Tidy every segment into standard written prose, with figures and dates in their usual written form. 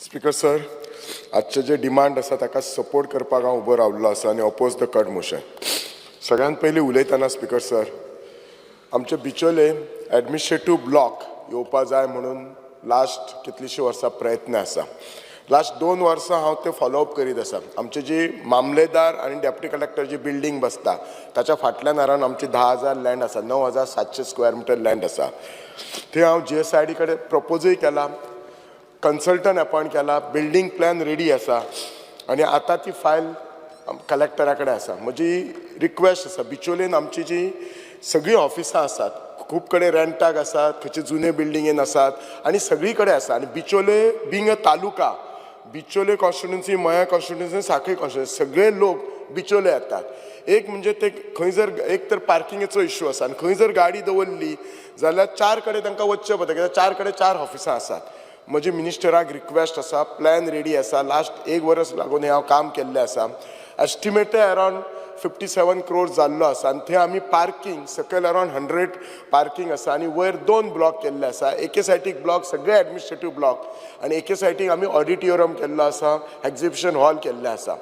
Speaker sir, आजचे जे demand आसा ताका सपोर्ट करपाक हांव उबो रावल्लो आसा आनी अपोज द कट मोशन. सगळ्यात पयलीं उलयतना स्पीकर सर, आमचे बिचोले एडमिनिस्ट्रेटिव्ह ब्लॉक येवपा जाय म्हणून लास्ट कितलीशीं वर्सां प्रयत्न आसा. लास्ट 2 वर्सां हांव ते फॉलोअप करीत आसा. आमची जी मामलेदार आनी डेप्युटी कलेक्टर जी बिल्डींग बसता ताच्या फाटल्यान अरावंड आमची 10,000 लँड आसा, 9,700 स्क्वेअर मिटर लँड आसा. थंय हांव GSID कडेन प्रपोजूय केला, कन्सल्टंट अपॉइंट केला, बिल्डींग प्लॅन रेडी आसा आनी आतां ती फायल कलेक्टरा कडेन आसा. म्हजी रिक्वेस्ट आसा, बिचोलेन आमची जी सगळीं ऑफिसां आसात, खूब कडेन रेंटाक आसात, खंयचे जुने बिल्डिंगेन आसात आनी सगळी कडेन आसा. आनी बिचोले being a taluka, Bicholim constituency, मया कॉन्स्टिट्युन्सी, सांखळी कॉन्स्टिट्युन्सी, सगळे लोक बिचोले येतात. एक म्हणजे ते खंय जर एक तर पार्किंगेचो इश्यू आसा आनी खंय जर गाडी दवरली जाल्यार 4 कडेन तांकां वचचें पडटा, कित्याक 4 कडेन 4 ऑफिसां आसात. म्हजी मिनिस्टराक रिक्वेस्ट आसा, प्लॅन रेडी आसा, लास्ट 1 वर्स लागून हांव काम केल्लें आसा. एस्टिमेटेड अरावंड 57 crores जाल्लो आसा आनी थंय आमी पार्किंग सकयल अरावंड 100 पार्किंग आसा आनी वयर 2 ब्लॉक केल्ले आसा. एके सायडीक ब्लॉक सगळे एडमिनिस्ट्रेटिव्ह ब्लॉक आनी एके सायडीक आमी ऑडिटोरियम केल्लो आसा, एक्झिबिशन हॉल केल्ले आसा.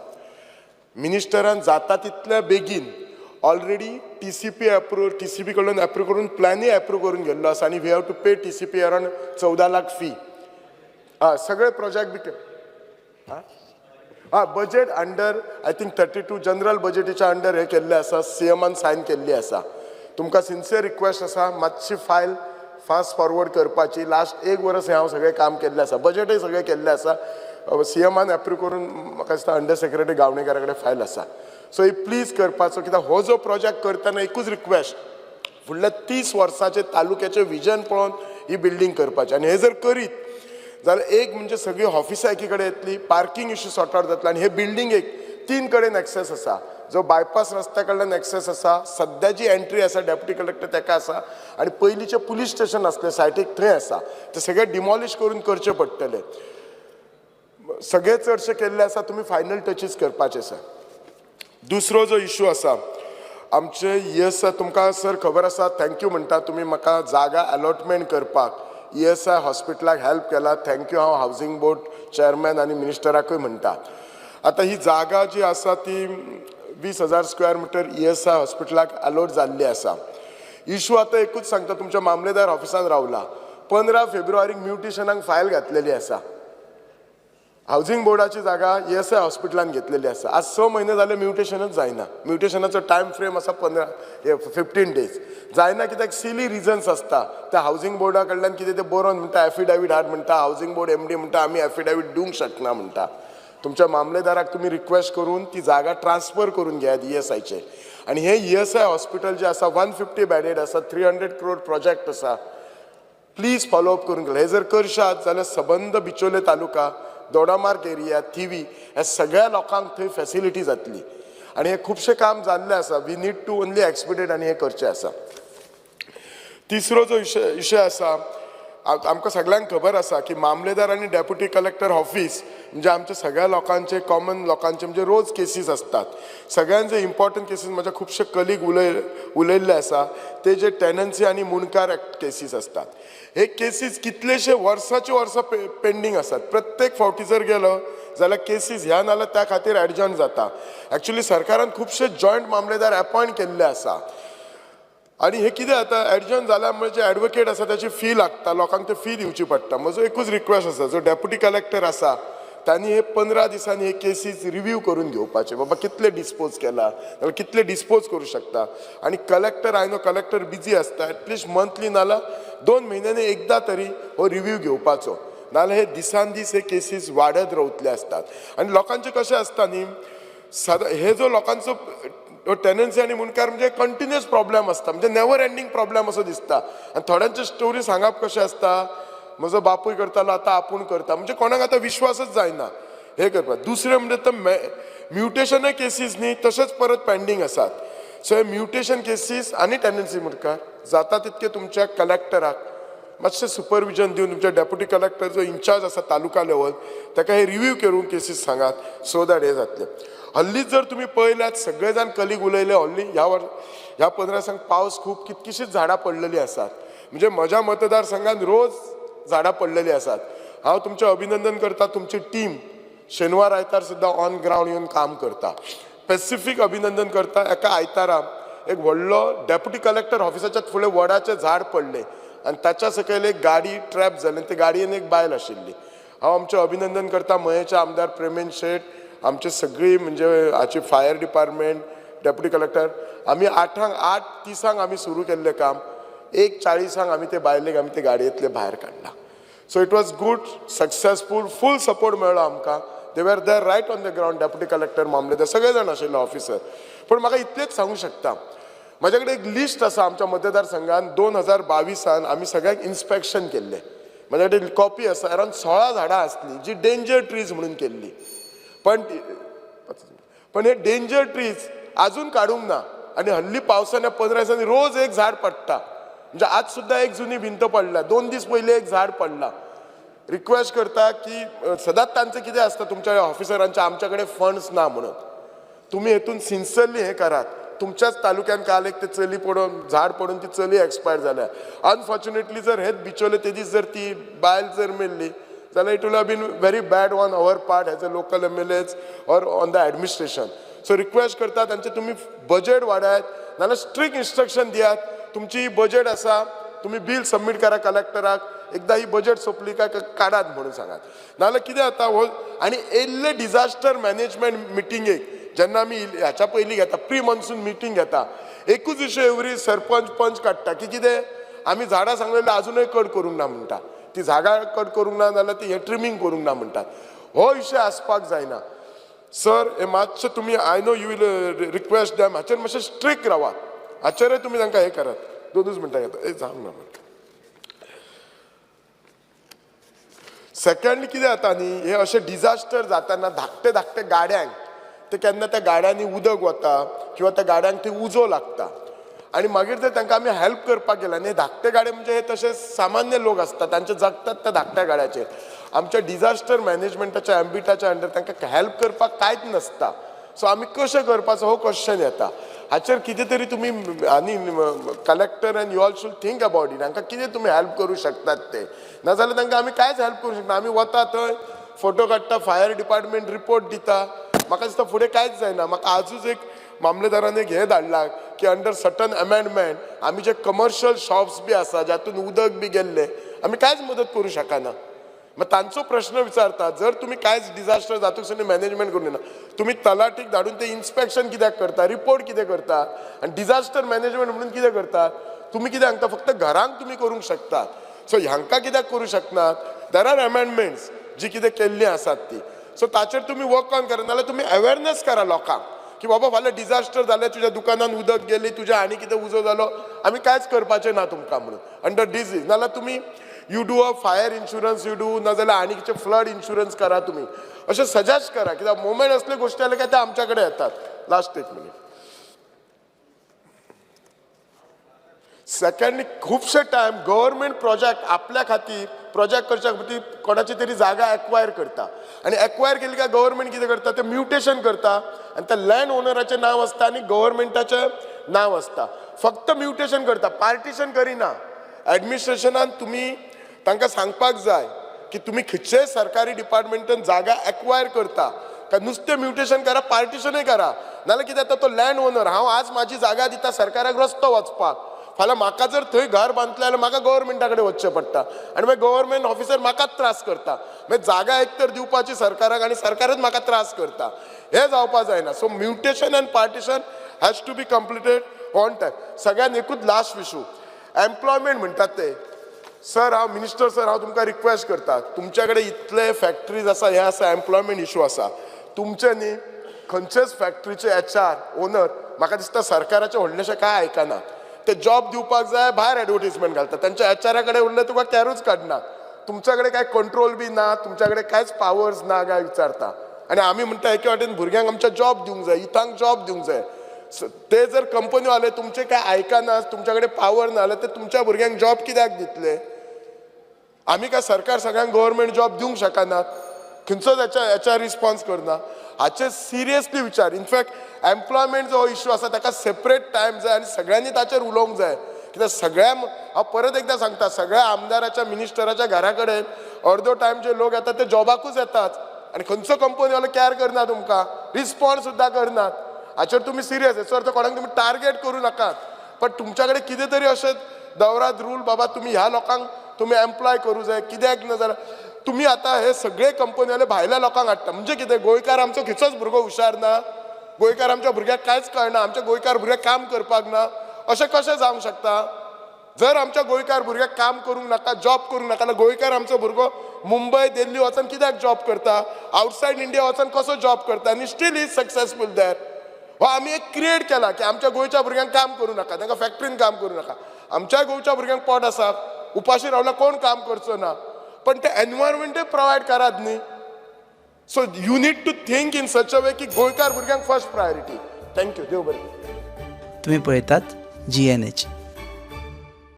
मिनिस्टरान जाता तितल्या बेगीन ऑलरेडी TCP कडून एप्रूव करून प्लॅनूय एप्रूव करून गेल्लो आसा आनी we have to pay TCP around 14 lakh fee. सगळे प्रोजेक्ट बी budget under I think 32 general बजेटीच्या अंडर हे केल्ले आसा, CMन सायन केल्ली आसा. तुमकां सिन्सियर रिक्वेस्ट आसा, मातशी फायल फास्ट फॉरवर्ड करपाची. लास्ट 1 वर्स हांव सगळें काम केल्लें आसा, बजेटूय सगळें केल्लें आसा. CMन एप्रूव करून म्हाका दिसता अंडर सेक्रेटरी गावणेकारा कडेन फायल आसा. सो ही प्लीज करपाचो, कित्याक हो जो प्रोजेक्ट करतना एकूच रिक्वेस्ट, फुडल्या 30 वर्सांचे तालुक्याचें विजन पळोवन ही बिल्डींग करपाची. आनी हे जर करीत जाल्यार एक म्हणजे सगळी ऑफिसां एकी कडेन येतली, पार्किंग इश्यू सॉर्ट आउट जातलो आनी हे बिल्डींगेक 3 कडेन एक्सेस आसा. जो बायपास रस्त्या कडल्यान एक्सेस आसा, सद्याची एंट्री आसा डेप्युटी कलेक्टर ताका आसा आनी पयलींचे पुलीस स्टेशन आसले सायटीक थंय आसा. ते सगळे डिमॉलिश करून करचे पडटले. सगळे चडशे केल्ले आसा, तुमी फायनल टचीस करपाचे आसा. दुसरो जो इश्यू आसा आमचे ESI, तुमकां सर खबर आसा, थँक्यू म्हणटा तुमी म्हाका जागा अलॉटमेंट करपाक. ESI हॉस्पिटलाक हेल्प केला, थँक्यू. हांव हावजिंग बोर्ड चेअरमॅन आनी मिनिस्टराकूय म्हणटा. आतां ही जागा जी आसा ती 20,000 स्क्वेअर मिटर ESI हॉस्पिटलाक अलॉट जाल्ली आसा. इश्यू आतां एकूच सांगता, तुमच्या मामलेदार ऑफिसान रावला. 15 फेब्रुवारीक म्युटेशनाक फायल घातलेली आसा. हावजिंग बोर्डाची जागा ESI हॉस्पिटलान घेतलेली आसा. आज 6 म्हयने जाले म्युटेशनच जायना. म्युटेशनाचो टायम फ्रेम आसा 15 डेज. जायना कित्याक सिली रिजन्स आसता. त्या हावजिंग बोर्डा कडल्यान कितें ते बरोवन म्हणटा, एफिडेवीट हाड म्हणटा, हावजिंग बोर्ड MD म्हणटा आमी एफिडेवीट दिवंक शकना म्हणटा. तुमच्या मामलेदाराक तुमी रिक्वेस्ट करून ती जागा ट्रान्सफर करून घेयात ESIचे. आनी हे ESI हॉस्पिटल जे आसा 150 बेडेड आसा, 300 crore प्रोजेक्ट आसा. प्लीज फॉलोअप करून घाल. हे जर करशात जाल्यार सबंद बिचोले तालुका, दोडामार्ग एरिया, थिवी, ह्या सगळ्या लोकांक थंय फॅसिलिटी जातली. आनी हे खुबशें काम जाल्लें आसा. वी नीड टू ओन्ली एक्सपिडेट आनी हे करचें आसा. तिसरो जो इशय आसा, आमकां सगळ्यांक खबर आसा की मामलेदार आनी डेप्युटी कलेक्टर ऑफिस म्हणजे आमच्या सगळ्या लोकांचे, कॉमन लोकांचे म्हणजे रोज केसीस असतात. सगळ्यांचे इम्पॉर्टंट केसीस म्हजे खुबशे कलीग उलयल्ले आसा, ते जे टेनन्सी आनी मुणकार केसीस असतात. हे केसीस कितलेशे वर्सांची वर्सां पेंडींग आसात. प्रत्येक फावटी जर गेलो जाल्यार केसीस ह्या नाल्यार त्या खातीर एडजॉर्न जाता. एक्चुअली सरकारान खुबशे जॉयंट मामलेदार अपॉइंट केल्ले आसा. आनी हे कितें जाता, एडजॉर्न जाल्या मुळे जे एडवोकेट आसा त्याची फी लागता, लोकांक ते फी दिवची पडटा. म्हजो एकूच रिक्वेस्ट आसा, जो डेप्युटी कलेक्टर आसा तांणी हे 15 दिसांनी हे केसीस रिव्यू करून घेवपाचे. बाबा कितले डिस्पोज केला, नाल्यार कितले डिस्पोज करूं शकता. आनी collector, I know collector busy आसता, एटलिस्ट मंथली नाल्यार 2 म्हयन्यांनी एकदा तरी हो रिव्यू घेवपाचो. नाल्यार हे दिसान दीस हे केसीस वाडत रावतले असतात. आनी लोकांचे कशें आसता न्ही, हे जो लोकांचो टेनन्सी आनी मुणकार म्हणजे कंटिन्युअस प्रॉब्लेम आसता, म्हणजे नेवर एंडींग प्रॉब्लेम असो दिसता. आनी थोड्यांचे स्टोरी सांगप कशें आसता, म्हजो बापूय करतालो आतां आपूण करता, म्हणजे कोणाक आतां विश्वासच जायना हे करपाक. दुसरें म्हणजे तो म्युटेशन केसीस न्ही तशेंच परत पेंडींग आसात. सो हे म्युटेशन केसीस आनी टेनन्सी मुणकार जाता तितके तुमच्या कलेक्टराक मातशें सुपरविजन दिवन, तुमच्या डेप्युटी कलेक्टर जो इन्चार्ज आसा तालुका लेवल ताका हे रिव्यू करून केसीस सांगात, सो दॅट हे जातले. हल्लीच जर तुम्ही पळयल्यात सगळे जाण कलीग उलयले, हल्ली ह्या 15 दिसांक पावस खूब, कितकीशीच झाडां पडलेली आसात. म्हणजे म्हज्या मतदारसंघात रोज झाडां पडलेली आसात. हांव तुमचें अभिनंदन करता. तुमची टीम शेनवार आयतार सुद्दां ऑन ग्राउंड येवन काम करता. स्पेसिफीक अभिनंदन करता. एका आयतारा एक व्हडलो डेप्युटी कलेक्टर ऑफिसाच्या फुडें वडाचें झाड पडलें आनी ताच्या सकयल एक गाडी ट्रॅप जाली. ते गाडयेन एक बायल आशिल्ली. हांव आमचें अभिनंदन करता मयेचे आमदार प्रेमेन शेट, आमची सगळी म्हणजे हाची फायर डिपार्टमेंट, डेप्युटी कलेक्टर. आमी 8:30 आमी सुरू केल्लें काम. 1:40 आमी ते बायलेक आमी ते गाडयेंतले भायर काडला. So it was good, successful, full support मेळ्ळो आमकां. They were there right on the ground. Deputy collector मामलेदार सगळे जाण आशिल्ले ऑफिसर. पण म्हाका इतलेंच सांगूंक शकता, म्हाजे कडेन एक लिस्ट आसा आमच्या मतदारसंघान. 2022 आमी सगळ्याक इन्स्पेक्शन केल्लें. म्हाजे कडेन कॉपी आसा. अरावंड 16 झाडां आसलीं जी डेंजर ट्रीज म्हणून केल्ली. पण हे डेंजर ट्रीज अजून काडूंक ना. आनी हल्ली पावसान 15 दिसांनी रोज एक झाड पडटा. म्हणजे आज सुद्धा एक जुनी भिंत पडला. 2 दीस पयलीं एक झाड पडला. रिक्वेस्ट करता की सदांच तांचें कितें आसता तुमच्या ऑफिसरांचे, आमच्या कडेन फंड्स ना म्हणून. तुम्ही हेतून सिन्सियरली हे करात. तुमच्याच तालुक्यान काल एक ते चली पडून झाड पडून ती चली एक्सपायर जाल्या. अनफॉर्च्युनेटली जर हेच बिचोले ते दीस जर ती बायल जर मेल्ली जाल्यार it will have been very bad on our part as a local MLAs or on the administration. So request करता तांचे तुम्ही बजेट वाडात, नाल्यार स्ट्रिक्ट इन्स्ट्रक्शन दियात. तुमची बजेट आसा, तुम्ही बिल सबमीट करा कलेक्टराक. एकदा ही बजेट सोंपली काय काडात म्हणून सांगात. नाल्यार कितें जाता हो. आनी येयल्ले डिझास्टर मॅनेजमेंट मिटिंगेक जेन्ना आमी ह्याच्या पयलीं घेता, प्री मॉन्सून मिटींग घेता, एकूच इशू एवरी सरपंच पंच काडटा की कितें आमी झाडां सांगलेले अजूनय कट करूंक ना म्हणटा. ती झाडां कट करूंक ना जाल्यार ती हे ट्रिमींग करूंक ना म्हणटात. हो इशू आसपाक जायना. सर हे मातशें तुमी, I know you will request them, हाचेर मातशें स्ट्रिक्ट रावात. हाचेरय तुमी तांकां हे करात. 2 मिनटां घेता. जावंक ना. सेकंडली कितें जाता न्ही, हे अशे डिझास्टर जाताना धाकटे गाड्यांक ते केन्ना त्या गाड्यांनी उदक वता किंवा त्या गाड्यांक ती उजो लागता. आणि मागीर जर तांकां आमी हेल्प करपाक गेला न्ही, धाकटे गाडे म्हणजे हे तशे सामान्य लोक असतात, तांचे जगतात त्या धाकट्या गाड्याचेर. आमच्या डिझास्टर मॅनेजमेंटाच्या एम्बिटाच्या अंडर तांकां हेल्प करपाक कांयच नसता. सो आमी कशें करपाचो हो क्वेश्चन येता. हाचेर कितें तरी तुमी आनी collector end you all should think about it. तांकां कितें तुमी हेल्प करूं शकतात ते. नाजाल्यार तांकां आमी कांयच हेल्प करूं शकना. आमी वता थंय फोटो काडटा, फायर डिपार्टमेंट रिपोर्ट दिता. म्हाका दिसता फुडें कांयच जायना. म्हाका आजूच एक मामलेदारान एक हे धाडला की अंडर सर्टन अमेंडमेंट आमी जे कमर्शियल शॉप्स बी आसा जातून उदक बी गेल्ले आमी कांयच मदत करूं शकना. मग तांचो प्रश्न विचारता, जर तुम्ही कांयच डिझास्टर जातूक मॅनेजमेंट करूं ना, तुम्ही तलाटीक धाडून ते इन्स्पेक्शन कित्याक करता, रिपोर्ट कितें करता, आनी डिझास्टर मॅनेजमेंट म्हणून कितें करता. तुम्ही कितें सांगता फक्त घरांक तुम्ही करूंक शकता. सो हांकां कित्याक करूं शकनात. देर आर अमेंडमेंट्स जी कितें केल्ली आसात ती. सो ताचेर तुम्ही वर्क ऑन करा. नाल्यार तुम्ही अवेअरनेस करा लोकांक की बाबा फाल्यां डिझास्टर जालें, तुज्या दुकानान उदक गेली, तुज्या आनी कितें उजो जालो, आमी कांयच करपाचें ना तुमकां म्हणून अंडर डिजीज. नाल्यार तुम्ही you do a fire insurance, you do नाजाल्यार आनी कितें फ्लड इन्शुरन्स करा. तुम्ही अशें सजेस्ट करा. कित्याक मोमेंट असले गोश्टी जाल्यार काय ते आमच्या कडेन येतात. लास्ट एक मिनीट. सेकंडली खुबशे टायम गव्हर्मेंट प्रोजेक्ट आपल्या खातीर प्रोजेक्ट करच्या खातीर कोणाची तरी जागा एक्वायर करता. आनी एक्वायर केली काय गव्हर्मेंट कितें करता, ते म्युटेशन करता आनी त्या लँड ओनराचें नांव आसता आनी गव्हर्मेंटाचें नांव आसता. फक्त म्युटेशन करता, पार्टिशन करिना. एडमिनिस्ट्रेशनान तुम्ही तांकां सांगपाक जाय की तुम्ही खंयचेय सरकारी डिपार्टमेंटान जागा एक्वायर करता काय नुसतें म्युटेशन करा, पार्टिशनय करा. नाल्यार कितें जाता, तो लँड ओनर हांव आज म्हाजी जागा दिता सरकाराक रस्तो वचपाक, फाल्यां म्हाका जर थंय घर बांदतलें जाल्यार म्हाका गव्हर्मेंटा कडेन वचचें पडटा आनी मागीर गव्हर्मेंट ऑफिसर म्हाकाच त्रास करता. मागीर जागा एक तर दिवपाची सरकाराक आनी सरकारच म्हाका त्रास करता. हे जावपाक जायना. So mutation and partition has to be completed on time. सगळ्यान एकूच लास्ट इशू एम्प्लॉयमेंट म्हणटात ते. सर हांव मिनिस्टर सर, हांव तुमकां रिक्वेस्ट करता, तुमच्या कडेन इतले फॅक्टरीज आसा, हे आसा, एम्प्लॉयमेंट इशू आसा. तुमचे न्ही खंयचेच फॅक्टरीचे HR ओनर म्हाका दिसता सरकाराचे व्हडलेशे काय आयकना. ते जॉब दिवपाक जाय भायर एडवर्टिजमेंट घालता, त्यांच्या HR कडेन उरले तुका कॅरूच काडना. तुमच्या कडेन काय कंट्रोल बी ना, तुमच्या कडेन कांयच पावर्स ना काय विचारता. आनी आमी म्हणटा एके वाटेन भुरग्यांक आमच्या जॉब दिवंक जाय, युथांक जॉब दिवंक जाय. ते जर कंपनी वाले तुमचे काय आयकना, तुमच्याकडे पावर ना जाल्यार ते तुमच्या भुरग्यांक जॉब कित्याक दितले. आमी काय सरकार सगळ्यांक गव्हर्मेंट जॉब दिवंक शकनात. खंयचोच HR रिस्पॉन्स करना. हाचे सिरियसली विचार. इनफॅक्ट एम्प्लॉयमेंट जो इशू आसा ताका सेपरेट टायम जाय आनी सगळ्यांनी ताचेर उलोवंक जाय. कित्याक हांव परत एकदा सांगता, सगळ्या आमदाराच्या मिनिस्टराच्या घरा कडेन अर्दो टायम जे लोक येतात ते जॉबाकूच येतात आनी खंयचो कंपनी वालो केअर करना तुमकां, रिस्पॉन्स सुद्दां करनात. हाचेर तुमी सिरियस, हेचो अर्थ कोणाक तुमी टार्गेट करूं नाकात. पण तुमच्या कडेन कितें तरी अशें दवरात रूल, बाबा तुमी ह्या लोकांक तुमी एम्प्लॉय करूं जाय, कित्याक ना जाल्यार तुमी आतां हे सगळे कंपनीवाले भायल्या लोकांक हाडटा. म्हणजे कितें, गोंयकार आमचो खंयचोच भुरगो हुशार ना, गोंयकार आमच्या भुरग्याक कांयच कळना, आमच्या गोंयकार भुरग्याक काम करपाक ना, अशें कशें जावंक शकता? जर आमच्या गोंयकार भुरग्याक काम करूंक नाका, जॉब करूंक नाका, जाल्यार गोंयकार आमचो भुरगो मुंबय दिल्ली वचून कित्याक जॉब करता, आवटसायड इंडिया वचून कसो जॉब करता आनी स्टील इज सक्सेसफूल देर. हो आमी एक क्रिएट केला की आमच्या गोंयच्या भुरग्यांक काम करूं नाका, तांकां फॅक्टरीन काम करूं नाका. आमच्या गोंयच्या भुरग्यांक पोट आसा, उपाशी रावल्यार कोण काम करचो ना, पण ते एनवायरमेंटूय प्रोवायड करात न्ही. So you need to think in such a way की गोंयकार भुरग्यांक फर्स्ट प्रायोरिटी. थँक्यू, देव बरें. तुम्ही पळयतात GNH.